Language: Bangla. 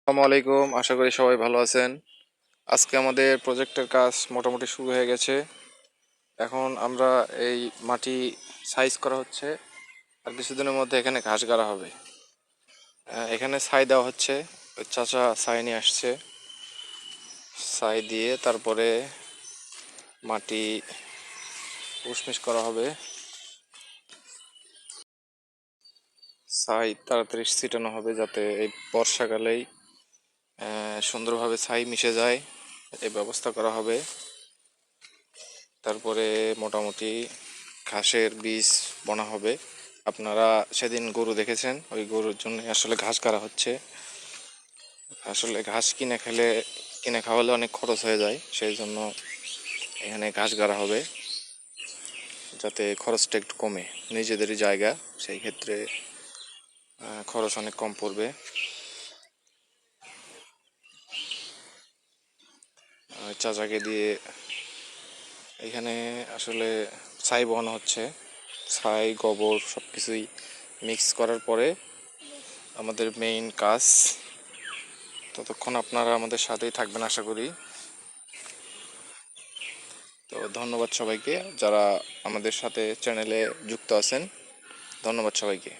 আসসালামু আলাইকুম, আশা করি সবাই ভালো আছেন। আজকে আমাদের প্রজেক্টের কাজ মোটামুটি শুরু হয়ে গেছে। এখন আমরা এই মাটি সাইজ করা হচ্ছে, আর কিছুদিনের মধ্যে এখানে ঘাস গাড়া হবে। এখানে ছাই দেওয়া হচ্ছে। ওই চাচা ছাই নিয়ে আসছে, ছাই দিয়ে তারপরে মাটি উসমিস করা হবে। ছাই তাড়াতাড়ি ছিটানো হবে যাতে এই বর্ষাকালেই সুন্দরভাবে ছাই মিশে যায়, এই ব্যবস্থা করা হবে। তারপরে মোটামুটি ঘাসের বীজ বোনা হবে। আপনারা সেদিন গরু দেখেছেন, ওই গরুর জন্য আসলে ঘাস কাটা হচ্ছে। আসলে ঘাস কিনে খাওয়ালে অনেক খরচ হয়ে যায়, সেই জন্য এখানে ঘাস গাড়া হবে যাতে খরচটা একটু কমে। নিজেদেরই জায়গা, সেই ক্ষেত্রে খরচ অনেক কম পড়বে। চাচাকে দিয়ে এখানে আসলে ছাই বসানো হচ্ছে। ছাই গোবর সব কিছুই মিক্স করার পরে আমাদের মেইন কাজ। ততক্ষণ আপনারা আমাদের সাথেই থাকবেন আশা করি। তো ধন্যবাদ সবাইকে যারা আমাদের সাথে চ্যানেলে যুক্ত আছেন। ধন্যবাদ সবাইকে।